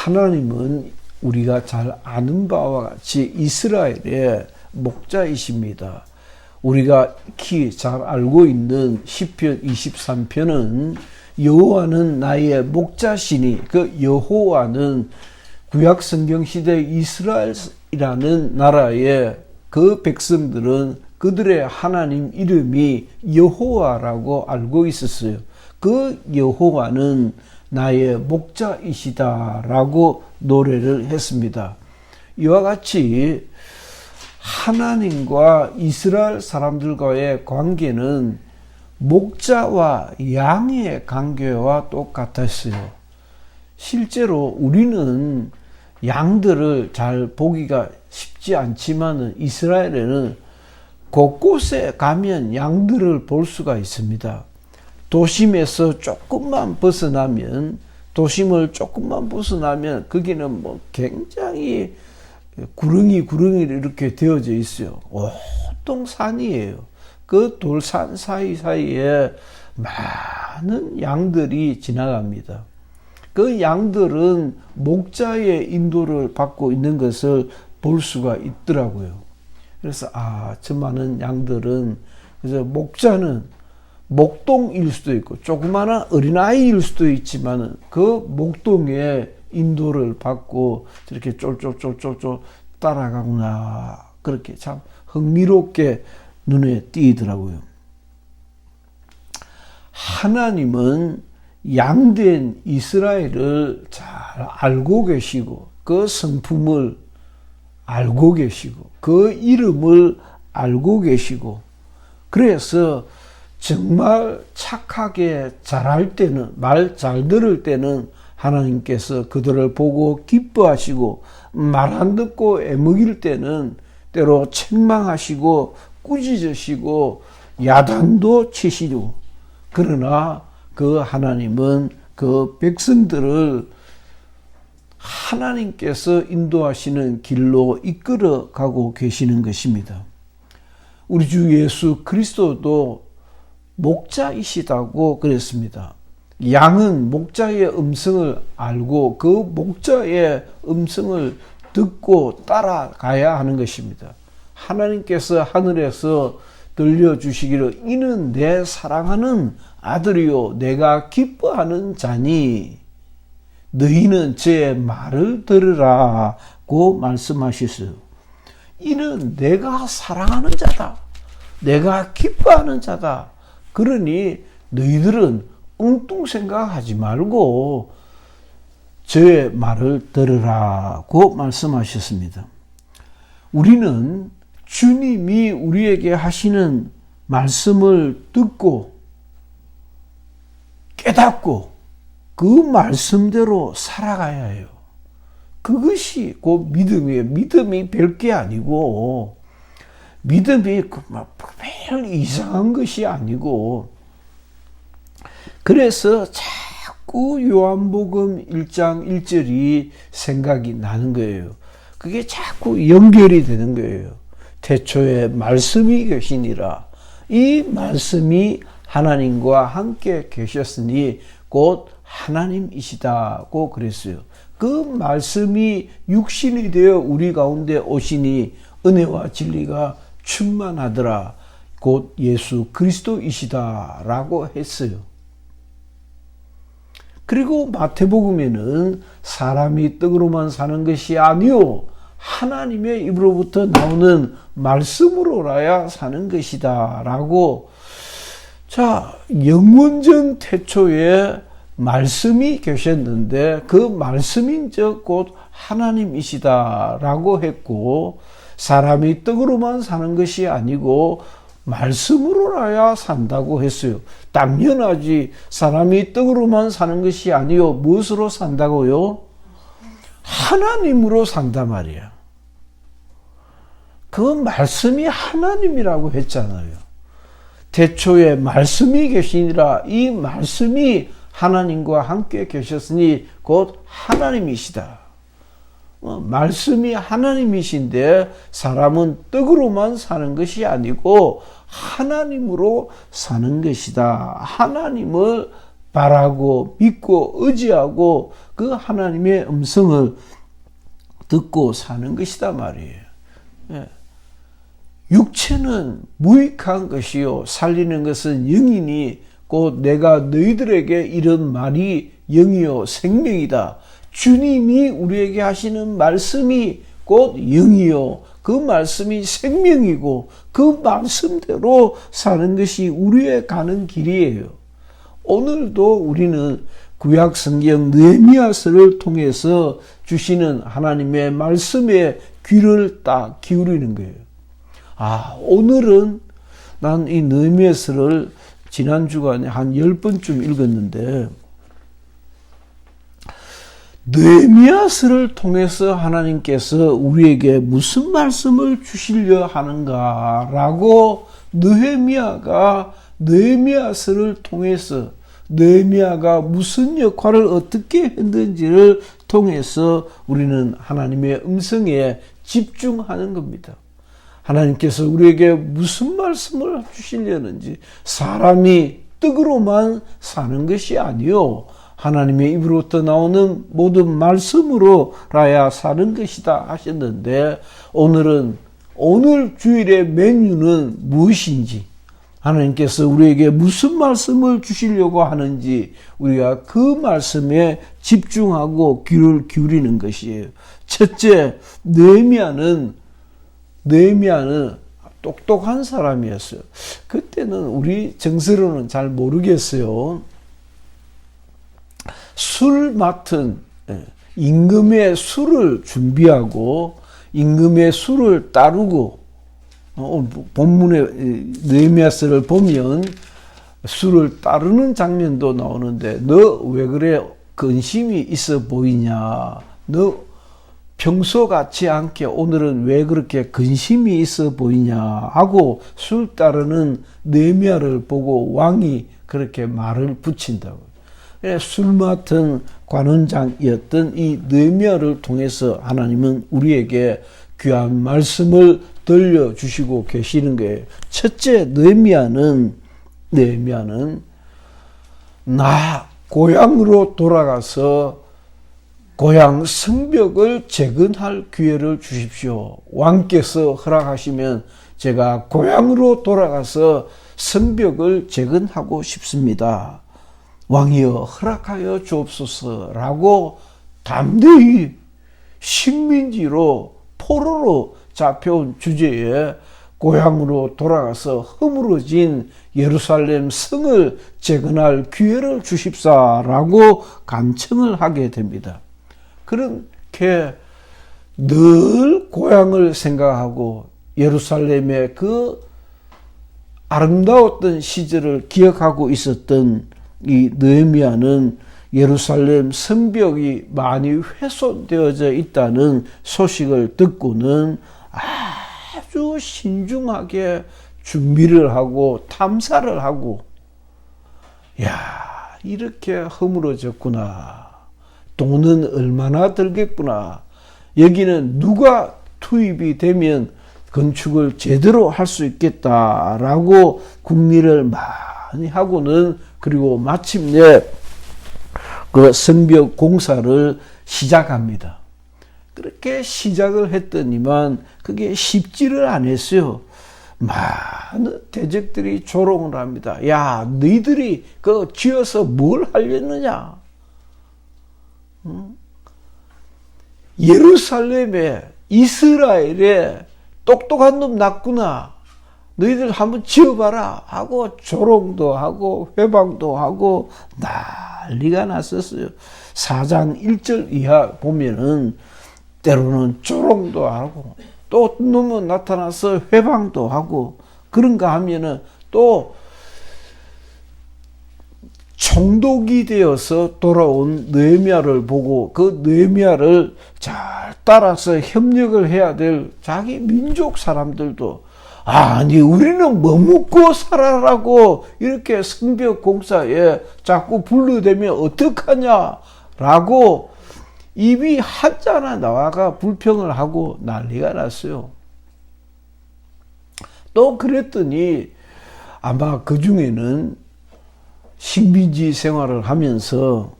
하나님은 우리가 잘 아는 바와 같이 이스라엘의 목자이십니다. 우리가 익히 잘 알고 있는 시편 23편은 여호와는 나의 목자시니, 그 여호와는 구약 성경 시대 이스라엘이라는 나라의 그 백성들은 그들의 하나님 이름이 여호와라고 알고 있었어요. 그 여호와는 나의 목자이시다라고 노래를 했습니다. 이와 같이 하나님과 이스라엘 사람들과의 관계는 목자와 양의 관계와 똑같았어요. 실제로 우리는 양들을 잘 보기가 쉽지 않지만 이스라엘에는 곳곳에 가면 양들을 볼 수가 있습니다. 도심을 조금만 벗어나면 거기는 뭐 굉장히 구릉이 이렇게 되어져 있어요. 온통 산이에요. 그 돌산 사이사이에 많은 양들이 지나갑니다. 그 양들은 목자의 인도를 받고 있는 것을 볼 수가 있더라고요. 그래서 저 많은 양들은, 그래서 목자는 목동일 수도 있고 조그마한 어린아이일 수도 있지만 그 목동의 인도를 받고 저렇게 쫄쫄 따라가구나, 그렇게 참 흥미롭게 눈에 띄더라고요. 하나님은 양된 이스라엘을 잘 알고 계시고 그 성품을 알고 계시고 그 이름을 알고 계시고, 그래서 정말 착하게 잘할 때는, 말 잘 들을 때는 하나님께서 그들을 보고 기뻐하시고, 말 안 듣고 애먹일 때는 때로 책망하시고 꾸짖으시고 야단도 치시고, 그러나 그 하나님은 그 백성들을 하나님께서 인도하시는 길로 이끌어 가고 계시는 것입니다. 우리 주 예수 그리스도도 목자이시다고 그랬습니다. 양은 목자의 음성을 알고 그 목자의 음성을 듣고 따라가야 하는 것입니다. 하나님께서 하늘에서 들려주시기를 이는 내 사랑하는 아들이요 내가 기뻐하는 자니 너희는 제 말을 들으라고 말씀하셨어요. 이는 내가 사랑하는 자다, 내가 기뻐하는 자다. 그러니 너희들은 엉뚱 생각하지 말고 제 말을 들으라고 말씀하셨습니다. 우리는 주님이 우리에게 하시는 말씀을 듣고 깨닫고 그 말씀대로 살아가야 해요. 그것이 곧 믿음이에요. 믿음이 별게 아니고, 믿음이 별 이상한 것이 아니고, 그래서 자꾸 요한복음 1장 1절이 생각이 나는 거예요. 그게 자꾸 연결이 되는 거예요. 태초에 말씀이 계시니라. 이 말씀이 하나님과 함께 계셨으니 곧 하나님이시다고 그랬어요. 그 말씀이 육신이 되어 우리 가운데 오시니 은혜와 진리가 충만하더라. 곧 예수 그리스도이시다라고 했어요. 그리고 마태복음에는 사람이 떡으로만 사는 것이 아니요 하나님의 입으로부터 나오는 말씀으로라야 사는 것이다 라고, 영원전 태초에 말씀이 계셨는데 그 말씀인즉 곧 하나님이시다 라고 했고, 사람이 떡으로만 사는 것이 아니고 말씀으로라야 산다고 했어요. 당연하지. 사람이 떡으로만 사는 것이 아니요 무엇으로 산다고요? 하나님으로 산단 말이야. 그 말씀이 하나님이라고 했잖아요. 태초에 말씀이 계시니라. 이 말씀이 하나님과 함께 계셨으니 곧 하나님이시다. 말씀이 하나님이신데 사람은 떡으로만 사는 것이 아니고 하나님으로 사는 것이다. 하나님을 바라고 믿고 의지하고 그 하나님의 음성을 듣고 사는 것이다 말이에요. 예. 육체는 무익한 것이요 살리는 것은 영이니 곧 내가 너희들에게 이런 말이 영이요 생명이다. 주님이 우리에게 하시는 말씀이 곧 영이요 그 말씀이 생명이고 그 말씀대로 사는 것이 우리의 가는 길이에요. 오늘도 우리는 구약 성경 느헤미야서를 통해서 주시는 하나님의 말씀에 귀를 딱 기울이는 거예요. 오늘은 난 이 느헤미야서를 지난 주간에 한 10번쯤 읽었는데 느헤미야서를 통해서 하나님께서 우리에게 무슨 말씀을 주시려 하는가라고 느헤미야가 느헤미야서를 통해서 느헤미야가 무슨 역할을 어떻게 했는지를 통해서 우리는 하나님의 음성에 집중하는 겁니다. 하나님께서 우리에게 무슨 말씀을 주시려는지 사람이 떡으로만 사는 것이 아니요 하나님의 입으로부터 나오는 모든 말씀으로라야 사는 것이다 하셨는데 오늘 주일의 메뉴는 무엇인지 하나님께서 우리에게 무슨 말씀을 주시려고 하는지 우리가 그 말씀에 집중하고 귀를 기울이는 것이에요. 첫째, 느헤미야는 똑똑한 사람이었어요. 그때는 우리 정서로는 잘 모르겠어요. 술 맡은 임금의 술을 준비하고 임금의 술을 따르고 본문의 느헤미야서를 보면 술을 따르는 장면도 나오는데 너 왜 그래 근심이 있어 보이냐 너 평소 같지 않게 오늘은 왜 그렇게 근심이 있어 보이냐 하고 술 따르는 느헤미야를 보고 왕이 그렇게 말을 붙인다고. 술 맡은 관원장이었던 이 느헤미야를 통해서 하나님은 우리에게 귀한 말씀을 들려주시고 계시는 거예요. 첫째, 느헤미야는 나 고향으로 돌아가서 고향 성벽을 재건할 기회를 주십시오. 왕께서 허락하시면 제가 고향으로 돌아가서 성벽을 재건하고 싶습니다. 왕이여 허락하여 주옵소서라고 담대히 식민지로 포로로 잡혀온 주제에 고향으로 돌아가서 허물어진 예루살렘 성을 재건할 기회를 주십사라고 간청을 하게 됩니다. 그렇게 늘 고향을 생각하고 예루살렘의 그 아름다웠던 시절을 기억하고 있었던 이 느헤미야는 예루살렘 성벽이 많이 훼손되어져 있다는 소식을 듣고는 아주 신중하게 준비를 하고 탐사를 하고 이렇게 허물어졌구나. 돈은 얼마나 들겠구나. 여기는 누가 투입이 되면 건축을 제대로 할 수 있겠다라고 궁리를 많이 하고는 그리고 마침내 그 성벽 공사를 시작합니다. 그렇게 시작을 했더니만 그게 쉽지를 않았어요. 많은 대적들이 조롱을 합니다. 야, 너희들이 그 지어서 뭘 하려느냐? 예루살렘에 이스라엘에 똑똑한 놈 났구나. 너희들 한번 지어봐라 하고 조롱도 하고 회방도 하고 난리가 났었어요. 4장 1절 이하 보면은 때로는 조롱도 하고 또 놈은 나타나서 회방도 하고 그런가 하면은 또 총독이 되어서 돌아온 느헤미야를 보고 그 느헤미야를 잘 따라서 협력을 해야 될 자기 민족 사람들도 아니 우리는 뭐 먹고 살아라고 이렇게 성벽 공사에 자꾸 분류되면 어떡하냐라고 입이 한자나 나와가 불평을 하고 난리가 났어요. 또 그랬더니 아마 그 중에는 식민지 생활을 하면서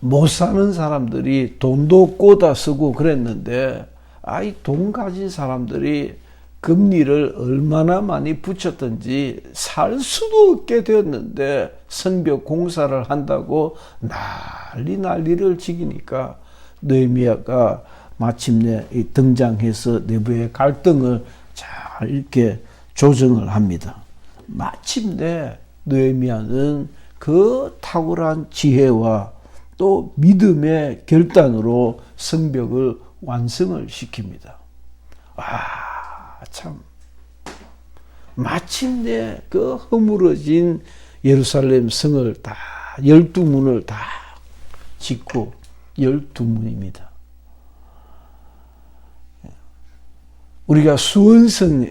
못 사는 사람들이 돈도 꼬다 쓰고 그랬는데, 돈 가진 사람들이 금리를 얼마나 많이 붙였든지 살 수도 없게 되었는데, 성벽 공사를 한다고 난리를 지기니까 느헤미야가 마침내 등장해서 내부의 갈등을 잘 이렇게 조정을 합니다. 마침내 느헤미야는 그 탁월한 지혜와 또 믿음의 결단으로 성벽을 완성을 시킵니다. 참, 마침내 그 허물어진 예루살렘 성을 다 12문을 다 짓고, 12문입니다. 우리가 수원성,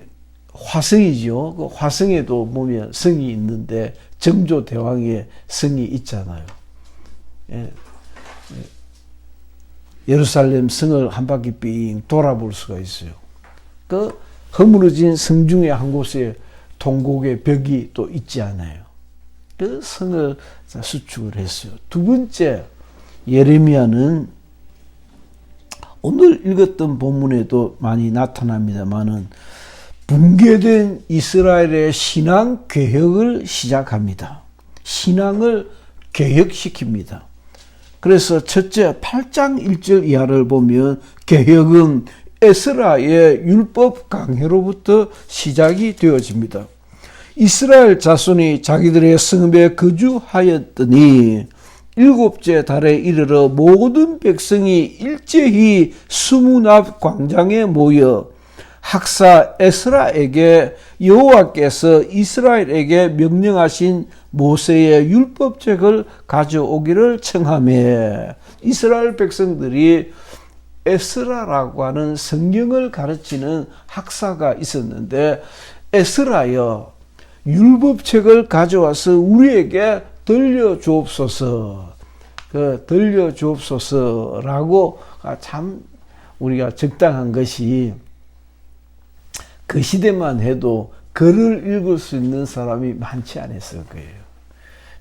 화성이죠. 그 화성에도 보면 성이 있는데 정조대왕의 성이 있잖아요. 예루살렘 성을 한 바퀴 삥 돌아볼 수가 있어요. 그 허물어진 성 중에 한 곳에 동곡의 벽이 또 있지 않아요. 그 성을 수축을 했어요. 두 번째, 예레미야는 오늘 읽었던 본문에도 많이 나타납니다만은 붕괴된 이스라엘의 신앙 개혁을 시작합니다. 신앙을 개혁시킵니다. 그래서 첫째 8장 1절 이하를 보면 개혁은 에스라의 율법 강해로부터 시작이 되어집니다. 이스라엘 자손이 자기들의 성읍에 거주하였더니 7째 달에 이르러 모든 백성이 일제히 수문 앞 광장에 모여 학사 에스라에게 여호와께서 이스라엘에게 명령하신 모세의 율법책을 가져오기를 청하며, 이스라엘 백성들이 에스라라고 하는 성경을 가르치는 학사가 있었는데, 에스라여 율법책을 가져와서 우리에게 들려주옵소서, 들려주옵소서라고 참 우리가 적당한 것이, 그 시대만 해도 글을 읽을 수 있는 사람이 많지 않았을 거예요.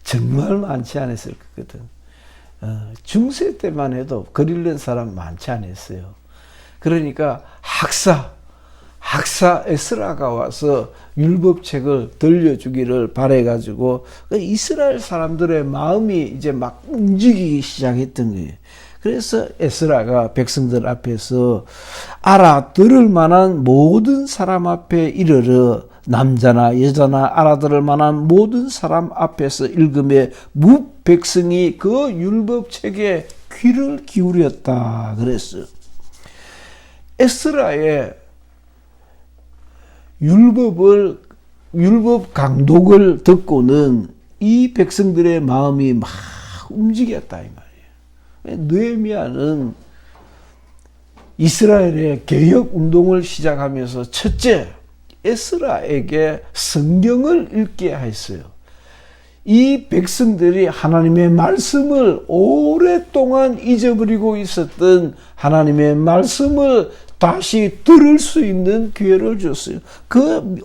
정말 많지 않았을 거거든. 중세 때만 해도 글 읽는 사람 많지 않았어요. 그러니까 학사 에스라가 와서 율법책을 들려주기를 바래가지고 이스라엘 사람들의 마음이 이제 막 움직이기 시작했던 거예요. 그래서 에스라가 백성들 앞에서 알아들을 만한 모든 사람 앞에 이르러 남자나 여자나 알아들을 만한 모든 사람 앞에서 읽음에 무백성이 그 율법책에 귀를 기울였다 그랬어요. 에스라의 율법 강독을 듣고는 이 백성들의 마음이 막 움직였다 이 말이에요. 느헤미야는 이스라엘의 개혁 운동을 시작하면서 첫째, 에스라에게 성경을 읽게 했어요. 이 백성들이 하나님의 말씀을 오랫동안 잊어버리고 있었던 하나님의 말씀을 다시 들을 수 있는 기회를 줬어요.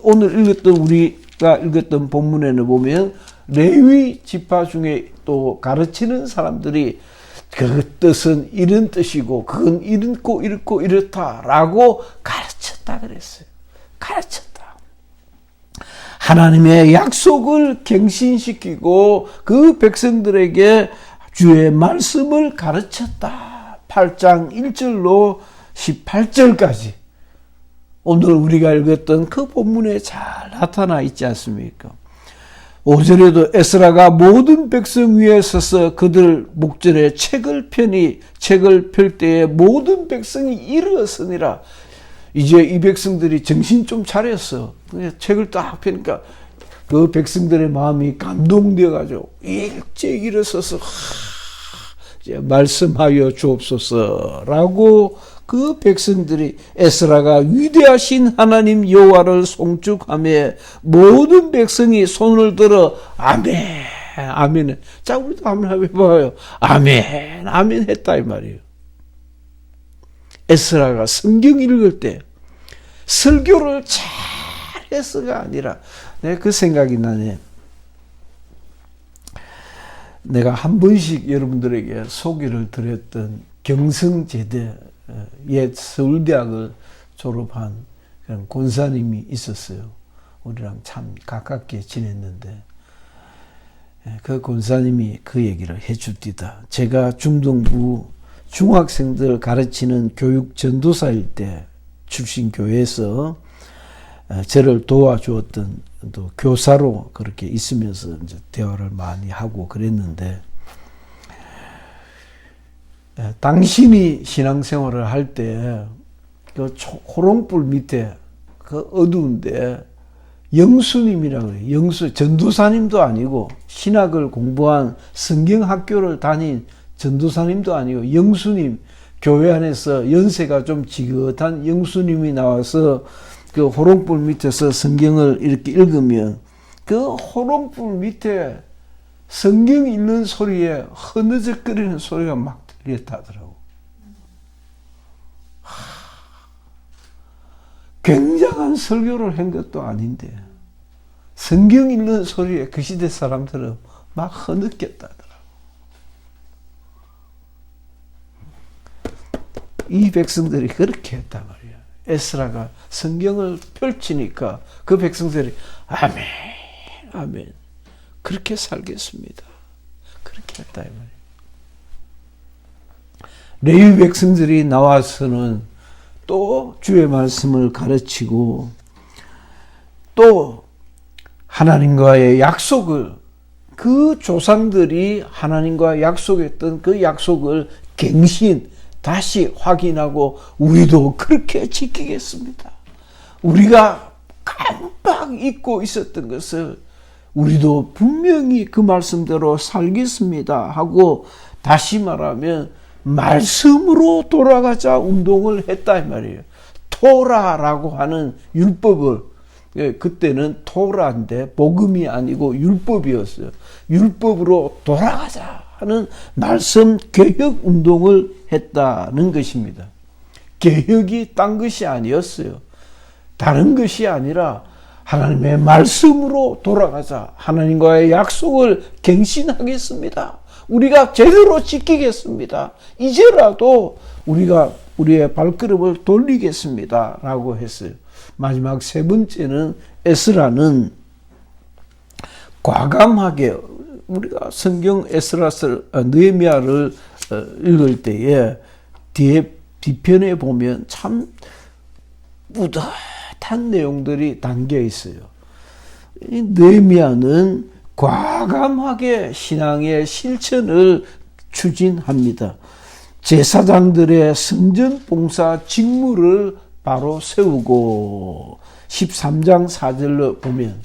오늘 우리가 읽었던 본문에는 보면 레위 지파 중에 또 가르치는 사람들이 그 뜻은 이런 뜻이고 그건 이렇고 이렇다라고 가르쳤다 그랬어요. 가르쳤다. 하나님의 약속을 갱신시키고 그 백성들에게 주의 말씀을 가르쳤다. 8장 1절로 18절까지 오늘 우리가 읽었던 그 본문에 잘 나타나 있지 않습니까? 5절에도 에스라가 모든 백성 위에 서서 그들 목전에 책을 펼 때에 모든 백성이 일어서니라. 이제 이 백성들이 정신 좀 차렸어. 책을 딱 펴니까 그 백성들의 마음이 감동되어가지고 일찍 일어서서 이제 말씀하여 주옵소서라고 그 백성들이 에스라가 위대하신 하나님 여호와를 송축하며 모든 백성이 손을 들어 아멘, 아멘. 자, 우리도 한번 해봐요. 아멘, 아멘 했다 이 말이에요. 에스라가 성경 읽을 때 설교를 잘해서가 아니라 내가 그 생각이 나네. 내가 한 번씩 여러분들에게 소개를 드렸던 경성제대 옛 서울대학을 졸업한 그런 권사님이 있었어요. 우리랑 참 가깝게 지냈는데 그 권사님이 그 얘기를 해줍니다. 제가 중동부 중학생들 가르치는 교육 전도사일 때 출신 교회에서 저를 도와주었던 또 교사로 그렇게 있으면서 이제 대화를 많이 하고 그랬는데, 당신이 신앙생활을 할 때 그 호롱불 밑에 그 어두운데 영수님이라고 해요. 영수, 전도사님도 아니고 신학을 공부한 성경학교를 다닌 전도사님도 아니고 영수님, 교회 안에서 연세가 좀 지긋한 영수님이 나와서 그 호롱불 밑에서 성경을 이렇게 읽으면 그 호롱불 밑에 성경 읽는 소리에 흐느적거리는 소리가 막 들렸다더라고. 굉장한 설교를 한 것도 아닌데 성경 읽는 소리에 그 시대 사람들은 막 흐느꼈다더라고. 이 백성들이 그렇게 했단 말이야. 에스라가 성경을 펼치니까 그 백성들이 아멘, 아멘, 그렇게 살겠습니다. 그렇게 했다 이 말이야. 레위 백성들이 나와서는 또 주의 말씀을 가르치고 또 하나님과의 약속을, 그 조상들이 하나님과 약속했던 그 약속을 갱신, 다시 확인하고 우리도 그렇게 지키겠습니다. 우리가 깜빡 잊고 있었던 것을 우리도 분명히 그 말씀대로 살겠습니다 하고, 다시 말하면 말씀으로 돌아가자 운동을 했다 이 말이에요. 토라라고 하는 율법을, 그때는 토라인데 복음이 아니고 율법이었어요. 율법으로 돌아가자 하는 말씀 개혁 운동을 했다는 것입니다. 개혁이 딴 것이 아니었어요. 다른 것이 아니라 하나님의 말씀으로 돌아가자. 하나님과의 약속을 갱신하겠습니다. 우리가 제대로 지키겠습니다. 이제라도 우리가 우리의 발걸음을 돌리겠습니다 라고 했어요. 마지막 세 번째는 에스라는 과감하게, 우리가 성경 에스라서 느헤미야를 읽을 때에 뒤편에 보면 참 뿌듯한 내용들이 담겨 있어요. 이 느헤미야는 과감하게 신앙의 실천을 추진합니다. 제사장들의 성전 봉사 직무를 바로 세우고, 13장 4절로 보면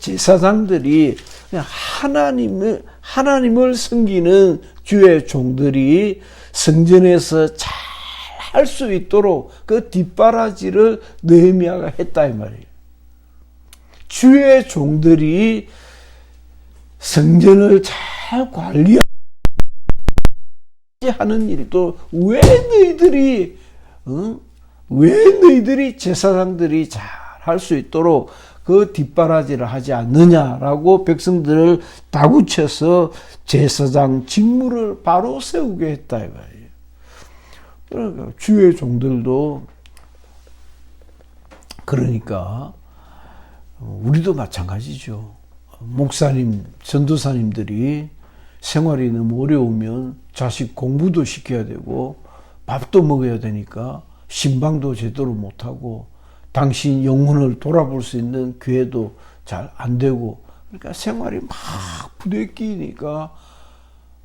제사장들이 하나님을 섬기는 주의 종들이 성전에서 잘 할 수 있도록 그 뒷바라지를 느헤미야가 했다 이 말이에요. 주의 종들이 성전을 잘 관리하는 일도 왜 너희들이 제사장들이 잘 할 수 있도록 그 뒷바라지를 하지 않느냐라고 백성들을 다구쳐서 제사장 직무를 바로 세우게 했다 이 말이에요. 그러니까 주의 종들도, 그러니까 우리도 마찬가지죠. 목사님, 전도사님들이 생활이 너무 어려우면 자식 공부도 시켜야 되고 밥도 먹어야 되니까 신방도 제대로 못하고 당신 영혼을 돌아볼 수 있는 기회도 잘 안 되고, 그러니까 생활이 막 부대끼니까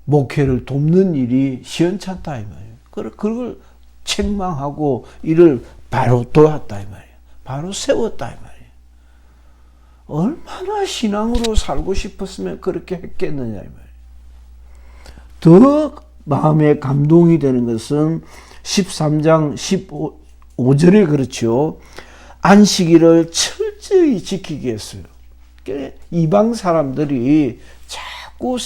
목회를 돕는 일이 시원찮다 이 말이에요. 그걸 책망하고 이를 바로 도왔다 이 말이에요. 바로 세웠다 이 말이에요. 얼마나 신앙으로 살고 싶었으면 그렇게 했겠느냐 이 말이에요. 더 마음에 감동이 되는 것은 13장 15절에 그렇죠. 안식일을 철저히 지키게 했어요. 이방 사람들이 자꾸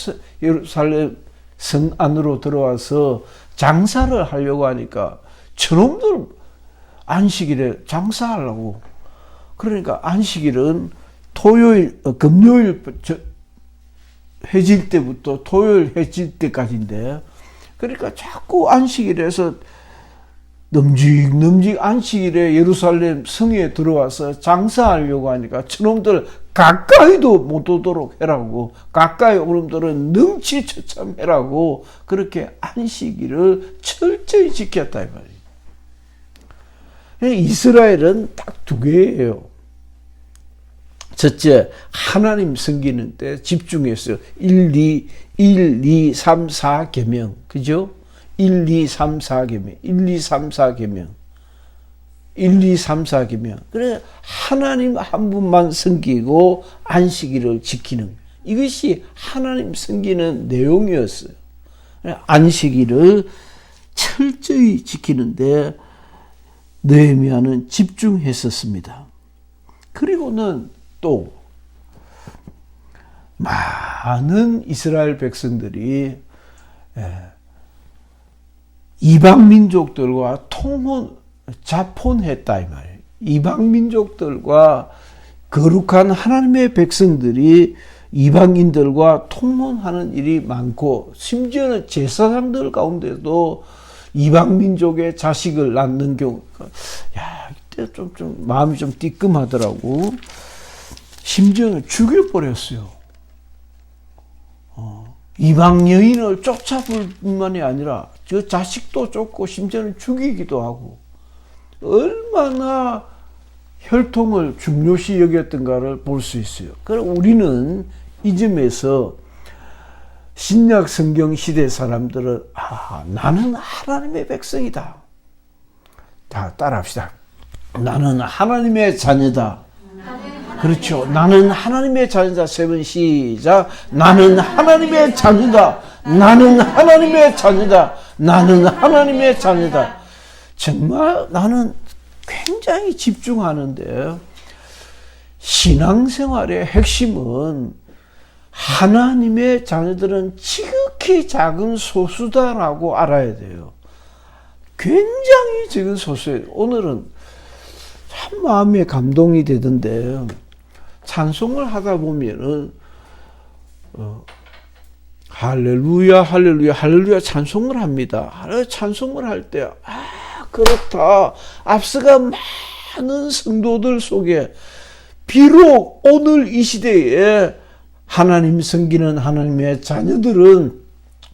예루살렘 성 안으로 들어와서 장사를 하려고 하니까 저놈들 안식일에 장사하려고. 그러니까 안식일은 금요일 해질 때부터 토요일 해질 때까지인데, 그러니까 자꾸 안식일에서 넘직넘직 안식일에 예루살렘 성에 들어와서 장사하려고 하니까 저놈들 가까이도 못 오도록 해라고, 가까이 오는 놈들은 능치처참해라고 그렇게 안식일을 철저히 지켰다 이 말이에요. 이스라엘은 딱 두 개예요. 첫째, 하나님 섬기는 때 집중했어요. 1, 2, 3, 4 계명. 그죠? 1, 2, 3, 4 계명. 1, 2, 3, 4 계명. 1, 2, 3, 4 계명. 그래, 하나님 한 분만 섬기고 안식일을 지키는. 이것이 하나님 섬기는 내용이었어요. 안식일을 철저히 지키는데 느헤미야는 집중했었습니다. 그리고는 또 많은 이스라엘 백성들이 이방 민족들과 자폰했다 이 말이에요. 이방 민족들과 거룩한 하나님의 백성들이 이방인들과 통혼하는 일이 많고, 심지어는 제사장들 가운데도 이방 민족의 자식을 낳는 경우, 야, 이때 좀 마음이 좀 띠끔하더라고. 심지어는 죽여버렸어요. 이방 여인을 쫓아볼 뿐만이 아니라 저 자식도 쫓고 심지어는 죽이기도 하고, 얼마나 혈통을 중요시 여겼던가를 볼 수 있어요. 그럼 우리는 이 점에서 신약 성경 시대 사람들은 나는 하나님의 백성이다. 자, 따라합시다. 나는 하나님의 자녀다. 그렇죠. 나는 하나님의 자녀다. 세 번 시작. 나는 하나님의 자녀다. 나는 하나님의 자녀다. 나는 하나님의 자녀다. 정말 나는 굉장히 집중하는데, 신앙생활의 핵심은 하나님의 자녀들은 지극히 작은 소수다라고 알아야 돼요. 굉장히 적은 소수예요. 오늘은 참 마음에 감동이 되던데, 찬송을 하다 보면은 할렐루야 할렐루야 할렐루야 찬송을 합니다. 찬송을 할 때 그렇다, 앞서가 많은 성도들 속에 비록 오늘 이 시대에 하나님 섬기는 하나님의 자녀들은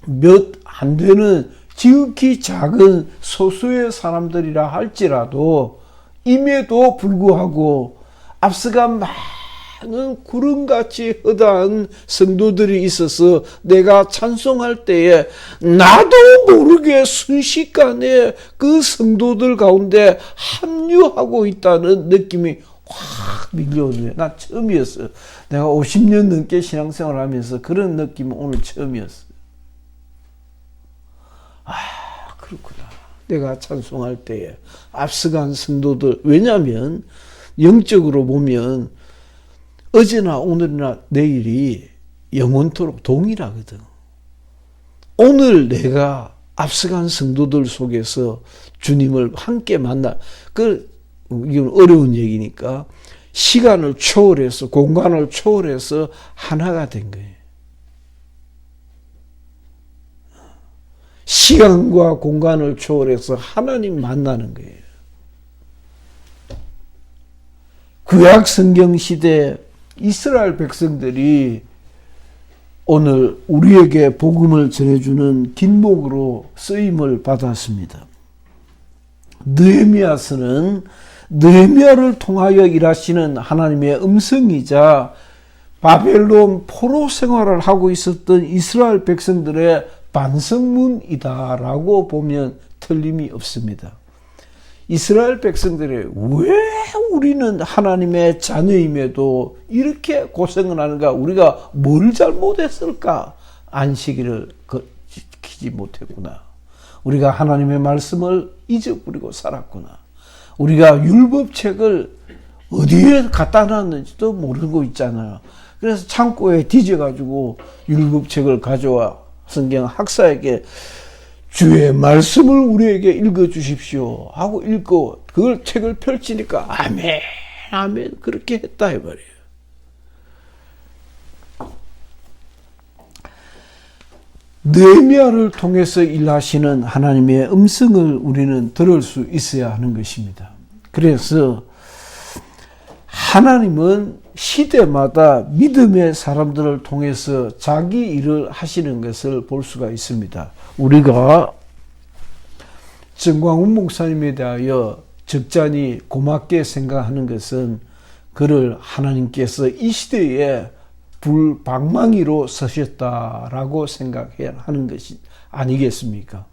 몇 안 되는 지극히 작은 소수의 사람들이라 할지라도, 임에도 불구하고 앞서가 많은 구름같이 허다한 성도들이 있어서 내가 찬송할 때에 나도 모르게 순식간에 그 성도들 가운데 합류하고 있다는 느낌이 확 밀려오네요. 나 처음이었어요. 내가 50년 넘게 신앙생활을 하면서 그런 느낌은 오늘 처음이었어요. 그렇구나. 내가 찬송할 때에 앞서간 성도들, 왜냐하면 영적으로 보면 어제나 오늘이나 내일이 영원토록 동일하거든. 오늘 내가 앞서간 성도들 속에서 주님을 함께 만나, 이건 어려운 얘기니까 시간을 초월해서, 공간을 초월해서 하나가 된 거예요. 시간과 공간을 초월해서 하나님 만나는 거예요. 구약 성경 시대 이스라엘 백성들이 오늘 우리에게 복음을 전해주는 길목으로 쓰임을 받았습니다. 느헤미야서는 느헤미야를 통하여 일하시는 하나님의 음성이자 바벨론 포로 생활을 하고 있었던 이스라엘 백성들의 반성문이다라고 보면 틀림이 없습니다. 이스라엘 백성들이 왜 우리는 하나님의 자녀임에도 이렇게 고생을 하는가? 우리가 뭘 잘못했을까? 안식일을 지키지 못했구나. 우리가 하나님의 말씀을 잊어버리고 살았구나. 우리가 율법책을 어디에 갖다 놨는지도 모르고 있잖아요. 그래서 창고에 뒤져가지고 율법책을 가져와 성경 학사에게 주의 말씀을 우리에게 읽어주십시오 하고 읽고 그걸 책을 펼치니까 아멘 아멘 그렇게 했다 이 말이에요. 느헤미야를 통해서 일하시는 하나님의 음성을 우리는 들을 수 있어야 하는 것입니다. 그래서 하나님은 시대마다 믿음의 사람들을 통해서 자기 일을 하시는 것을 볼 수가 있습니다. 우리가 정광훈 목사님에 대하여 적잖이 고맙게 생각하는 것은 그를 하나님께서 이 시대에 불방망이로 서셨다라고 생각해야 하는 것이 아니겠습니까?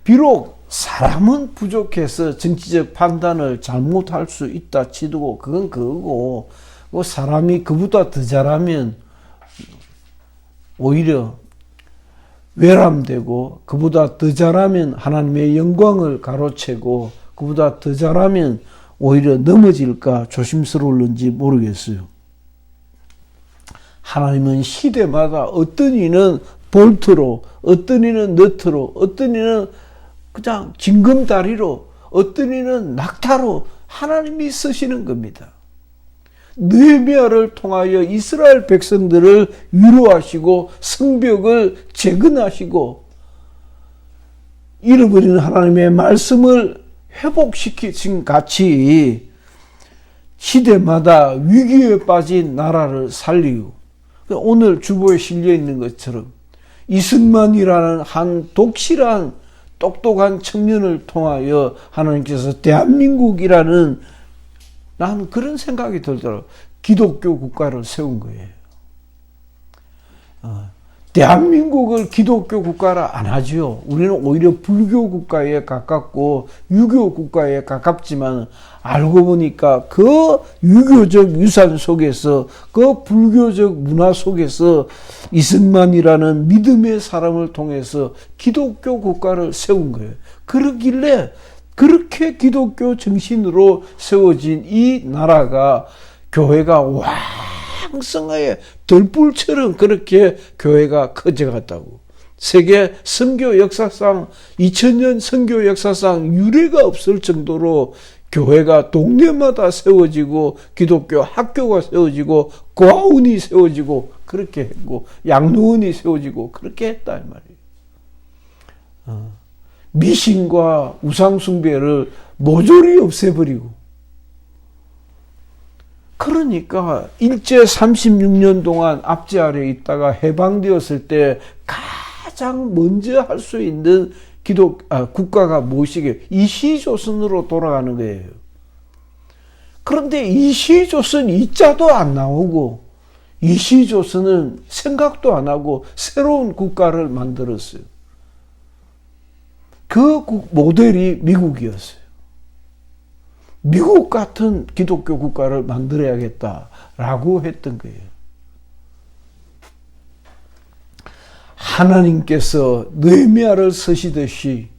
비록 사람은 부족해서 정치적 판단을 잘못할 수 있다 치고 그건 그거고, 사람이 그보다 더 잘하면 오히려 외람되고, 그보다 더 잘하면 하나님의 영광을 가로채고, 그보다 더 잘하면 오히려 넘어질까 조심스러울는지 모르겠어요. 하나님은 시대마다 어떤 이는 볼트로, 어떤 이는 너트로, 어떤 이는 그냥 징검다리로, 어떤 이는 낙타로 하나님이 쓰시는 겁니다. 느헤미야를 통하여 이스라엘 백성들을 위로하시고 성벽을 재건하시고 잃어버린 하나님의 말씀을 회복시키신 같이 시대마다 위기에 빠진 나라를 살리고, 오늘 주보에 실려 있는 것처럼 이승만이라는 한 독실한 똑똑한 청년을 통하여 하나님께서 대한민국이라는, 나는 그런 생각이 들더라고요. 기독교 국가를 세운 거예요. 대한민국을 기독교 국가라 안 하죠. 우리는 오히려 불교 국가에 가깝고 유교 국가에 가깝지만, 알고 보니까 그 유교적 유산 속에서, 그 불교적 문화 속에서 이승만이라는 믿음의 사람을 통해서 기독교 국가를 세운 거예요. 그러길래 그렇게 기독교 정신으로 세워진 이 나라가, 교회가 왕성하게 들불처럼 그렇게 교회가 커져갔다고. 세계 선교 역사상, 2000년 선교 역사상 유례가 없을 정도로 교회가 동네마다 세워지고, 기독교 학교가 세워지고, 고아원이 세워지고, 그렇게 했고, 양로원이 세워지고, 그렇게 했다 이 말이에요. 미신과 우상숭배를 모조리 없애버리고, 그러니까 일제 36년 동안 압제 아래에 있다가 해방되었을 때 가장 먼저 할 수 있는 국가가 무엇이게? 이시조선으로 돌아가는 거예요. 그런데 이시조선 이자도 안 나오고, 이시조선은 생각도 안 하고 새로운 국가를 만들었어요. 그 모델이 미국이었어요. 미국 같은 기독교 국가를 만들어야겠다라고 했던 거예요. 하나님께서 느헤미야를 쓰시듯이,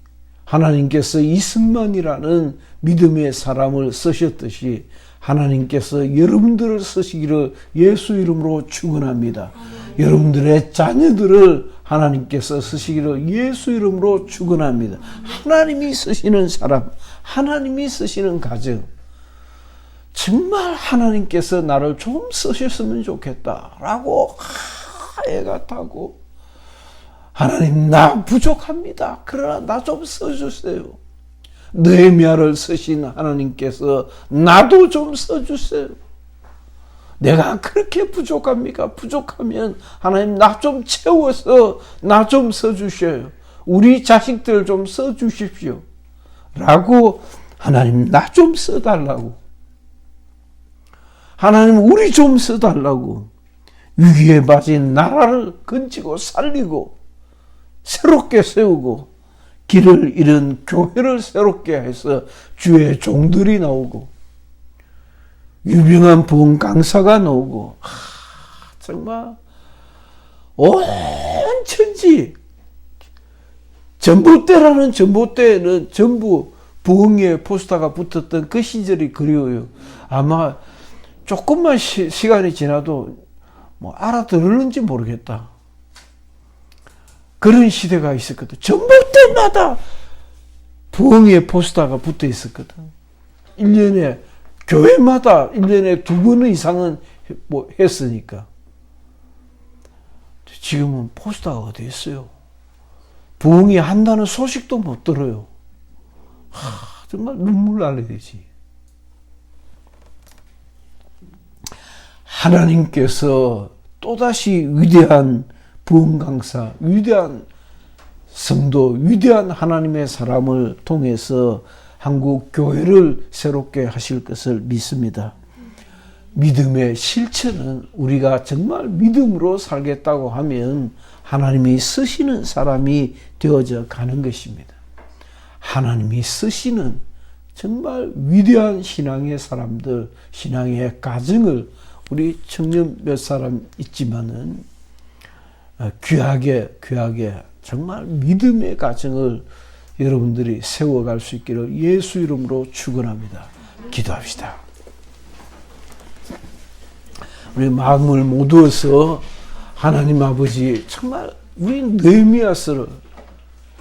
하나님께서 이승만이라는 믿음의 사람을 쓰셨듯이, 하나님께서 여러분들을 쓰시기를 예수 이름으로 축원합니다. 여러분들의 자녀들을 하나님께서 쓰시기를 예수 이름으로 축원합니다. 하나님이 쓰시는 사람, 하나님이 쓰시는 가정, 정말 하나님께서 나를 좀 쓰셨으면 좋겠다라고 애가 타고, 하나님 나 부족합니다. 그러나 나 좀 써주세요. 느헤미야를 쓰신 하나님께서 나도 좀 써주세요. 내가 그렇게 부족합니까? 부족하면 하나님 나 좀 채워서 나 좀 써주셔요. 우리 자식들 좀 써주십시오. 라고 하나님 나 좀 써달라고. 하나님 우리 좀 써달라고. 위기에 빠진 나라를 건지고 살리고 새롭게 세우고, 길을 잃은 교회를 새롭게 해서 주의 종들이 나오고, 유명한 부흥 강사가 나오고, 정말 온 천지, 전봇대라는 전봇대에는 전부 부흥의 포스터가 붙었던 그 시절이 그리워요. 아마 조금만 시간이 지나도 뭐 알아들을는지 모르겠다. 그런 시대가 있었거든. 전봇대마다 부흥의 포스터가 붙어 있었거든. 1년에 교회마다 1년에 2번 이상은 했으니까. 지금은 포스터가 어디 있어요? 부흥이 한다는 소식도 못 들어요. 정말 눈물 나게 되지. 하나님께서 또다시 위대한 부흥 강사, 위대한 성도, 위대한 하나님의 사람을 통해서 한국 교회를 새롭게 하실 것을 믿습니다. 믿음의 실체는 우리가 정말 믿음으로 살겠다고 하면 하나님이 쓰시는 사람이 되어져 가는 것입니다. 하나님이 쓰시는 정말 위대한 신앙의 사람들, 신앙의 가정을 우리 청년 몇 사람 있지만은 귀하게 정말 믿음의 가정을 여러분들이 세워갈 수 있기를 예수 이름으로 축원합니다. 기도합시다. 우리 마음을 모두어서 하나님 아버지 정말 우리 느헤미야서를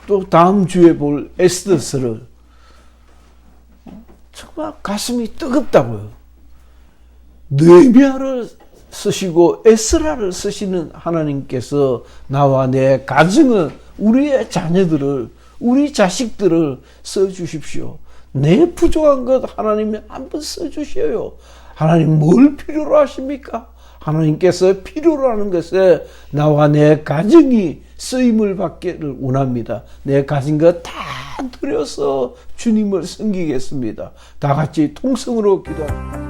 또 다음 주에 볼 에스더서를 정말 가슴이 뜨겁다고요. 느헤미야를 쓰시고 에스라를 쓰시는 하나님께서 나와 내 가정을, 우리의 자녀들을, 우리 자식들을 써주십시오. 내 부족한 것 하나님이 한번 써주셔요. 하나님 뭘 필요로 하십니까? 하나님께서 필요로 하는 것에 나와 내 가정이 쓰임을 받기를 원합니다. 내 가진 것 다 드려서 주님을 섬기겠습니다. 다 같이 통성으로 기도합니다.